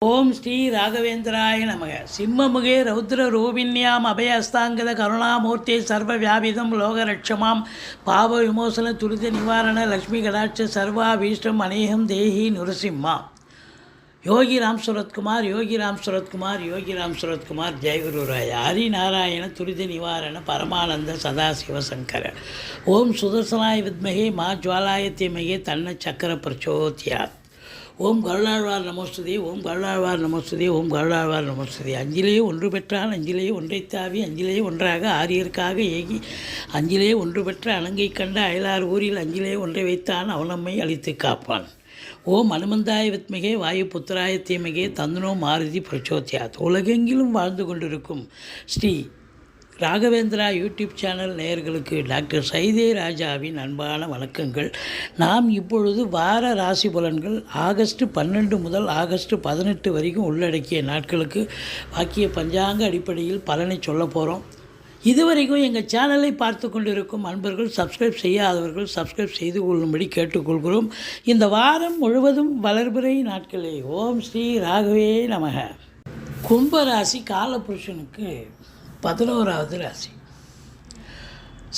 ஓம் ஸ்ரீ ராகவேந்திராய நமக. சிம்மமுகே ரௌத்ர ரூபிண்யாம் அபயஸ்தாங்கத கருணாமூர்த்தி சர்வ வியாபிதம் லோகரட்சமாம் பாவ விமோசன துரித நிவாரண லக்ஷ்மி கடாட்ச சர்வாபீஷ்டம் அநேகம் தேஹி நுரசிம்மா. யோகி ராம் சுரத்குமார் யோகி ராம் சுரத்குமார் யோகி ராம் சுரத்குமார் ஜெயகுருராய ஹரி நாராயண துரித நிவாரண பரமானந்த சதாசிவசங்கர. ஓம் சுதர்சனாய வித்மகே மா ஜுவாலாய தீமகே தன்ன சக்கர பிரச்சோத்யாத். ஓம் கருடாழ்வார் நமஸ்துதே ஓம் கருடாழ்வார் நமஸ்துதே ஓம் கருடாழ்வார் நமஸ்துதே. அஞ்சிலேயே ஒன்று பெற்றால் அஞ்சிலேயே ஒன்றை தாவி அஞ்சிலேயே ஒன்றாக ஆரியருக்காக ஏகி அஞ்சிலேயே ஒன்று பெற்ற அணங்கை கண்ட அயலார் ஊரில் அஞ்சிலேயே ஒன்றை வைத்தான் அவனம்மை அழித்து காப்பான். ஓம் அனுமந்தாய வித்மகே வாயு புத்திராய தீமகே தந்தனோ மாருதி பிரச்சோத்யாத். உலகெங்கிலும் வாழ்ந்து கொண்டிருக்கும் ஸ்ரீ ராகவேந்திரா யூடியூப் சேனல் நேயர்களுக்கு டாக்டர் சைதே ராஜாவின் அன்பான வணக்கங்கள். நாம் இப்பொழுது வார ராசி பலன்கள் ஆகஸ்ட் 12 முதல் ஆகஸ்ட் 18 வரைக்கும் உள்ளடக்கிய நாட்களுக்கு வாக்கிய பஞ்சாங்க அடிப்படையில் பலனை சொல்ல போகிறோம். இதுவரைக்கும் எங்கள் சேனலை பார்த்து கொண்டிருக்கும் அன்பர்கள் சப்ஸ்கிரைப் செய்யாதவர்கள் சப்ஸ்கிரைப் செய்து கொள்ளும்படி கேட்டுக்கொள்கிறோம். இந்த வாரம் முழுவதும் வளர்பிறை நாட்களே. ஓம் ஸ்ரீ ராகவே நமக. கும்பராசி காலபுருஷனுக்கு 11வது ராசி.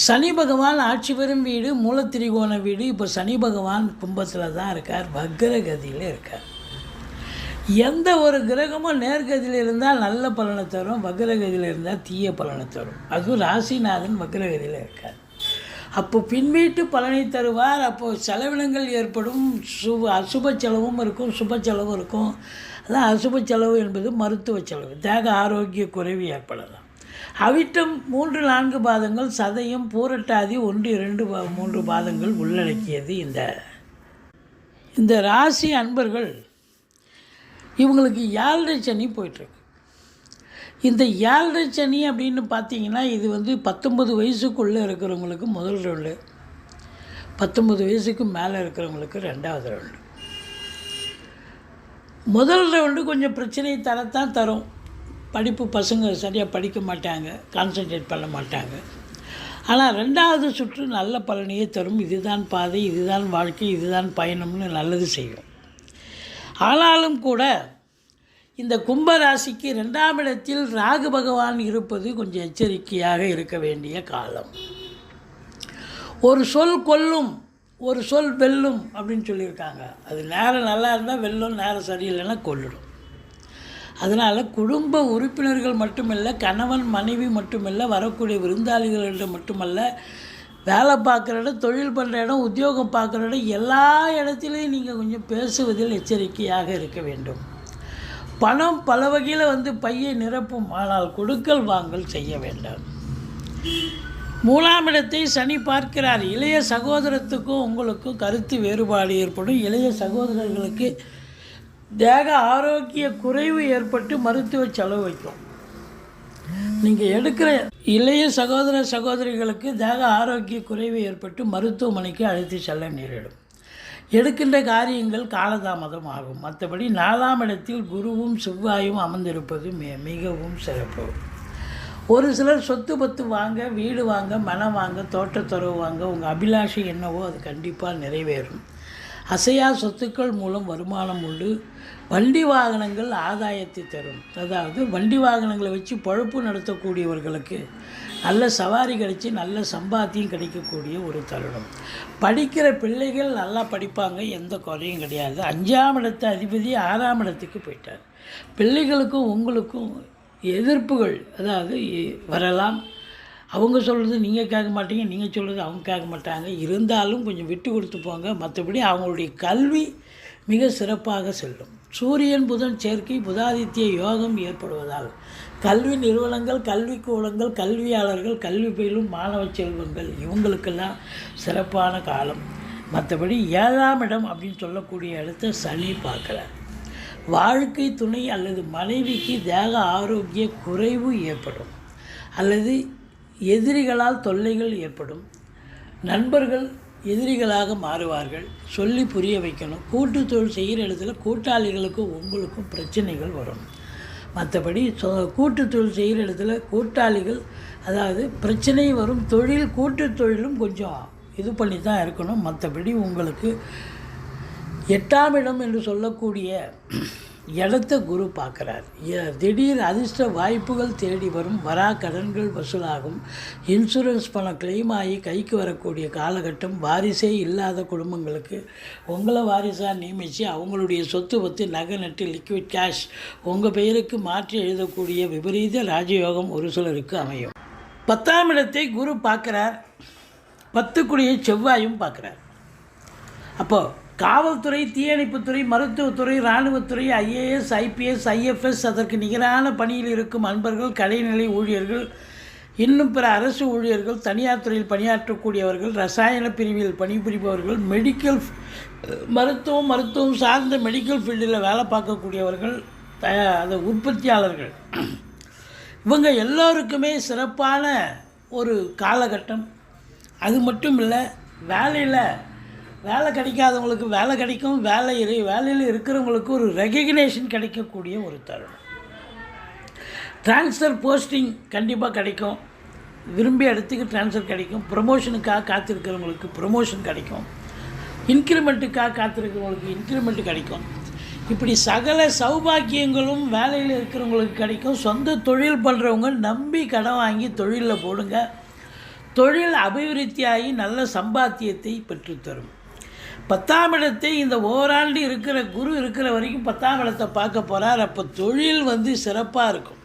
சனி பகவான் ஆட்சி பெறும் வீடு மூலத்திரிகோண வீடு. இப்போ சனி பகவான் கும்பத்தில் தான் இருக்கார், வக்ரகதியில் இருக்கார். எந்த ஒரு கிரகமும் நேர்கதியில் இருந்தால் நல்ல பலனை தரும், வக்ரகதியில் இருந்தால் தீய பலனை தரும். அதுவும் ராசிநாதன் வக்ரகதியில் இருக்கார். அப்போ பின்வீட்டு பலனை தருவார். அப்போது செலவினங்கள் ஏற்படும். அசுப செலவும் இருக்கும், சுப செலவும் இருக்கும். அதான் அசுப செலவு என்பது மருத்துவ செலவு, தேக ஆரோக்கிய குறைவு ஏற்படலாம். அவிட்டம் 3-4 பாதங்கள், சதயம் பூரட்டாதி 1-2-3 பாதங்கள் உள்ளடக்கியது இந்த ராசி அன்பர்கள். இவங்களுக்கு 7 சனி போயிட்டுருக்கு. இந்த 7 சனி அப்படின்னு பார்த்தீங்கன்னா இது 19 வயசுக்குள்ளே இருக்கிறவங்களுக்கு முதல் ரவுண்டு, 19 வயசுக்கு மேலே இருக்கிறவங்களுக்கு 2வது ரவுண்டு. முதல் ரவுண்டு கொஞ்சம் பிரச்சனையை தரத்தான் தரும். படிப்பு பசங்க சரியாக படிக்க மாட்டாங்க, கான்சன்ட்ரேட் பண்ண மாட்டாங்க. ஆனால் 2வது சுற்று நல்ல பலனையே தரும். இதுதான் பாதை, இதுதான் வாழ்க்கை, இதுதான் பயணம்னு நல்லது செய்யும். ஆனாலும் கூட இந்த கும்பராசிக்கு 2ஆம் இடத்தில் ராகு பகவான் இருப்பது கொஞ்சம் எச்சரிக்கையாக இருக்க வேண்டிய காலம். ஒரு சொல் கொல்லும், ஒரு சொல் வெல்லும் அப்படின்னு சொல்லியிருக்காங்க. அது நேரம் நல்லா இருந்தால் வெல்லும், நேரம் சரியில்லைன்னா கொல்லிடும். அதனால் குடும்ப உறுப்பினர்கள் மட்டுமல்ல, கணவன் மனைவி மட்டுமல்ல, வரக்கூடிய விருந்தாளிகளிடம் மட்டுமல்ல, வேலை பார்க்குற இடம், தொழில் பண்ணுற இடம், உத்தியோகம் பார்க்குற இடம், எல்லா இடத்துலையும் நீங்கள் கொஞ்சம் பேசுவதில் எச்சரிக்கையாக இருக்க வேண்டும். பணம் பல வகையில் பையை நிரப்பும், ஆனால் கொடுக்கல் வாங்கல் செய்ய வேண்டாம். 3ஆம் இடத்தை சனி பார்க்கிறார். இளைய சகோதரத்துக்கும் உங்களுக்கும் கருத்து வேறுபாடு ஏற்படும். இளைய சகோதரர்களுக்கு தேக ஆரோக்கிய குறைவு ஏற்பட்டு மருத்துவ செலவு வைக்கும். நீங்கள் எடுக்கிற இளைய சகோதரிகளுக்கு தேக ஆரோக்கிய குறைவு ஏற்பட்டு மருத்துவமனைக்கு அழைத்து செல்ல நேரிடும். எடுக்கின்ற காரியங்கள் காலதாமதம் ஆகும். மற்றபடி 4ஆம் இடத்தில் குருவும் செவ்வாயும் அமர்ந்திருப்பது மிகவும் சிறப்பு. ஒரு சிலர் சொத்து பத்து வாங்க, வீடு வாங்க, மனம் வாங்க, தோட்டத்துறவு வாங்க, உங்கள் அபிலாஷை என்னவோ அது கண்டிப்பாக நிறைவேறும். அசையா சொத்துக்கள் மூலம் வருமானம் உண்டு. வண்டி வாகனங்கள் ஆதாயத்தை தரும். அதாவது வண்டி வாகனங்களை வச்சு பொழப்பு நடத்தக்கூடியவர்களுக்கு நல்ல சவாரி கிடைச்சி நல்ல சம்பாத்தியம் கிடைக்கக்கூடிய ஒரு தருணம். படிக்கிற பிள்ளைகள் நல்லா படிப்பாங்க, எந்த குறையும் கிடையாது. 5ஆம் இடத்து அதிபதி 6ஆம் இடத்துக்கு போயிட்டார். பிள்ளைகளுக்கும் உங்களுக்கும் எதிர்ப்புகள் அதாவது வரலாம். அவங்க சொல்கிறது நீங்கள் கேட்க மாட்டீங்க, நீங்கள் சொல்கிறது அவங்க கேட்க மாட்டாங்க. இருந்தாலும் கொஞ்சம் விட்டு கொடுத்து போங்க. மற்றபடி அவங்களுடைய கல்வி மிக சிறப்பாக செல்லும். சூரியன் புதன் சேர்க்கை புதாதித்ய யோகம் ஏற்படுவதால் கல்வி நிறுவனங்கள், கல்விக்கூடங்கள், கல்வியாளர்கள், கல்வி பயிலும் மாணவ செல்வங்கள் இவங்களுக்கெல்லாம் சிறப்பான காலம். மற்றபடி 7ஆம் இடம் அப்படின்னு சொல்லக்கூடிய இடத்த சனி பார்க்குறார். வாழ்க்கை துணை அல்லது மனைவிக்கு தேக ஆரோக்கிய குறைவு ஏற்படும், அல்லது எதிரிகளால் தொல்லைகள் ஏற்படும். நண்பர்கள் எதிரிகளாக மாறுவார்கள். சொல்லி புரிய வைக்கணும். கூட்டு தொழில் செய்கிற இடத்துல கூட்டாளிகளுக்கும் உங்களுக்கும் பிரச்சனைகள் வரும். மற்றபடி கூட்டு தொழில் செய்கிற இடத்துல கூட்டாளிகள் அதாவது பிரச்சனை வரும். கூட்டு தொழிலும் கொஞ்சம் இது பண்ணி தான் இருக்கணும். மற்றபடி உங்களுக்கு 8ஆம் இடம் என்று சொல்லக்கூடிய இடத்த குரு பார்க்குறார். திடீர் அதிர்ஷ்ட வாய்ப்புகள் தேடி வரும், வரா கடன்கள் வசூலாகும், இன்சூரன்ஸ் பணம் கிளைம் ஆகி கைக்கு வரக்கூடிய காலகட்டம். வாரிசே இல்லாத குடும்பங்களுக்கு உங்களை வாரிசாக நியமித்து அவங்களுடைய சொத்து பற்றி நகை நட்டு லிக்விட் கேஷ் உங்கள் பெயருக்கு மாற்றி எழுதக்கூடிய விபரீத ராஜயோகம் ஒரு சிலருக்கு அமையும். 10ஆம் இடத்தை குரு பார்க்குறார், 10 செவ்வாயும் பார்க்குறார். அப்போது காவல்துறை, தீயணைப்புத்துறை, மருத்துவத்துறை, இராணுவத்துறை, IAS, IPS, IFS அதற்கு நிகரான பணியில் இருக்கும் அன்பர்கள், கடைநிலை ஊழியர்கள், இன்னும் பிற அரசு ஊழியர்கள், தனியார் துறையில் பணியாற்றக்கூடியவர்கள், ரசாயன பிரிவில் பணிபுரிபவர்கள், மருத்துவம் சார்ந்த மெடிக்கல் ஃபீல்டில் வேலை பார்க்கக்கூடியவர்கள், அது உற்பத்தியாளர்கள், இவங்க எல்லோருக்குமே சிறப்பான ஒரு காலகட்டம். அது மட்டும் இல்லை, வேலை கிடைக்காதவங்களுக்கு வேலை கிடைக்கும், வேலையில் இருக்கிறவங்களுக்கு ஒரு ரெகக்னேஷன் கிடைக்கக்கூடிய ஒரு தருணம். ட்ரான்ஸ்ஃபர் போஸ்டிங் கண்டிப்பாக கிடைக்கும், விரும்பிய இடத்துக்கு ட்ரான்ஸ்ஃபர் கிடைக்கும். ப்ரமோஷனுக்காக காத்திருக்கிறவங்களுக்கு ப்ரமோஷன் கிடைக்கும், இன்க்ரிமெண்ட்டுக்காக காத்திருக்கிறவங்களுக்கு இன்க்ரிமெண்ட் கிடைக்கும். இப்படி சகல சௌபாக்கியங்களும் வேலையில் இருக்கிறவங்களுக்கு கிடைக்கும். சொந்த தொழில் பண்ணுறவங்க நம்பி கடன் வாங்கி தொழிலில் போடுங்க. தொழில் அபிவிருத்தியாகி நல்ல சம்பாத்தியத்தை பெற்றுத்தரும். 10ஆம் இடத்தை இந்த ஓராண்டு இருக்கிற குரு இருக்கிற வரைக்கும் 10ஆம் இடத்தை பார்க்க போகிறார். அப்போ தொழில் சிறப்பாக இருக்கும்.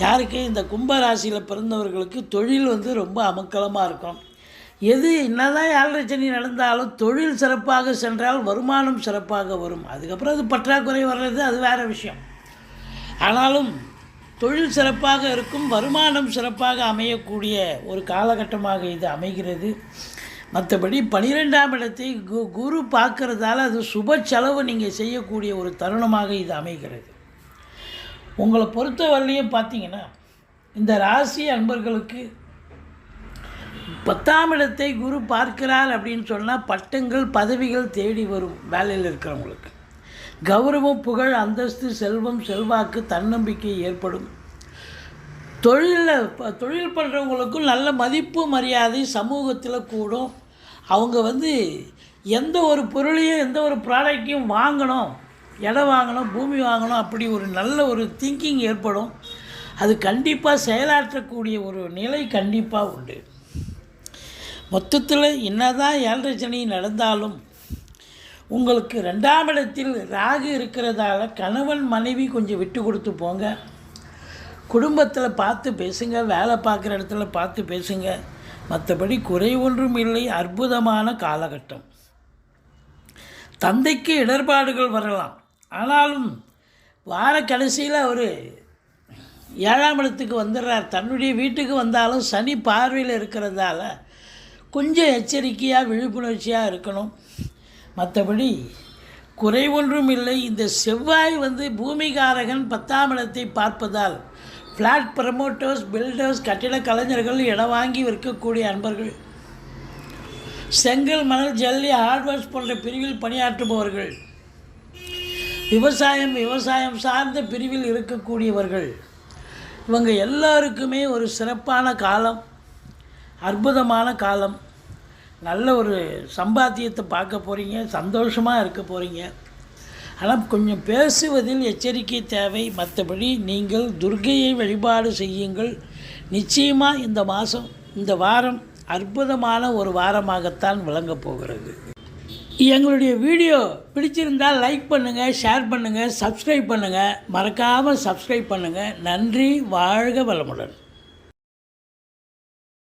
யாருக்கு இந்த கும்பராசியில் பிறந்தவர்களுக்கு தொழில் ரொம்ப அமக்கலமாக இருக்கும். எது என்னதான் 7.5 சனி நடந்தாலும் தொழில் சிறப்பாக சென்றால் வருமானம் சிறப்பாக வரும். அதுக்கப்புறம் அது பற்றாக்குறை வர்றது அது வேறு விஷயம். ஆனாலும் தொழில் சிறப்பாக இருக்கும், வருமானம் சிறப்பாக அமையக்கூடிய ஒரு காலகட்டமாக இது அமைகிறது. மற்றபடி 12ஆம் இடத்தை குரு பார்க்கறதால அது சுப செலவு நீங்கள் செய்யக்கூடிய ஒரு தருணமாக இது அமைகிறது. உங்களை பொறுத்தவரையிலையும் பார்த்தீங்கன்னா இந்த ராசி அன்பர்களுக்கு 10ஆம் இடத்தை குரு பார்க்கிறார் அப்படின்னு சொன்னால் பட்டங்கள் பதவிகள் தேடி வரும். வேலையில் இருக்கிறவங்களுக்கு கௌரவம், புகழ், அந்தஸ்து, செல்வம், செல்வாக்கு, தன்னம்பிக்கை ஏற்படும். தொழில் பண்ணுறவங்களுக்கும் நல்ல மதிப்பு மரியாதை சமூகத்தில் கூடும். அவங்க எந்த ஒரு பொருளையும் எந்த ஒரு ப்ராடக்டையும் வாங்கணும், இடம் வாங்கணும், பூமி வாங்கணும், அப்படி ஒரு நல்ல ஒரு திங்கிங் ஏற்படும். அது கண்டிப்பாக செயலாற்றக்கூடிய ஒரு நிலை கண்டிப்பாக உண்டு. மொத்தத்தில் என்னதான் 7.5 சனி நடந்தாலும் உங்களுக்கு 2ஆம் இடத்தில் ராகு இருக்கிறதால கணவன் மனைவி கொஞ்சம் விட்டு கொடுத்து போங்க. குடும்பத்தில் பார்த்து பேசுங்க, வேலை பார்க்குற இடத்துல பார்த்து பேசுங்க. மற்றபடி குறை ஒன்றும் இல்லை. அற்புதமான காலகட்டம். தந்தைக்கு இடர்பாடுகள் வரலாம், ஆனாலும் வார கடைசியில் அவர் 7ஆம் இடத்துக்கு வந்துடுறார். தன்னுடைய வீட்டுக்கு வந்தாலும் சனி பார்வையில் இருக்கிறதால கொஞ்சம் எச்சரிக்கையாக விழிப்புணர்ச்சியாக இருக்கணும். மற்றபடி குறை ஒன்றும் இல்லை. இந்த செவ்வாய் பூமிகாரகன் 10ஆம் இடத்தை பார்ப்பதால் ஃப்ளாட் ப்ரமோட்டர்ஸ், பில்டர்ஸ், கட்டிட கலைஞர்கள், இடம் வாங்கி விற்கக்கூடிய அன்பர்கள், செங்கல், மணல், ஜல்லி, ஹார்ட்வேர்ஸ் போன்ற பிரிவில் பணியாற்றுபவர்கள், விவசாயம் சார்ந்த பிரிவில் இருக்கக்கூடியவர்கள், இவங்க எல்லாருக்குமே ஒரு சிறப்பான காலம், அற்புதமான காலம். நல்ல ஒரு சம்பாத்தியத்தை பார்க்க போகிறீங்க, சந்தோஷமாக இருக்க போகிறீங்க. ஆனால் கொஞ்சம் பேசுவதில் எச்சரிக்கை தேவை. மற்றபடி நீங்கள் துர்க்கையை வழிபாடு செய்யுங்கள். நிச்சயமாக இந்த வாரம் அற்புதமான ஒரு வாரமாகத்தான் விளங்கப் போகிறது. எங்களுடைய வீடியோ பிடிச்சிருந்தால் லைக் பண்ணுங்கள், ஷேர் பண்ணுங்கள், சப்ஸ்கிரைப் பண்ணுங்கள். மறக்காமல் சப்ஸ்கிரைப் பண்ணுங்கள். நன்றி. வாழ்க வளமுடன்.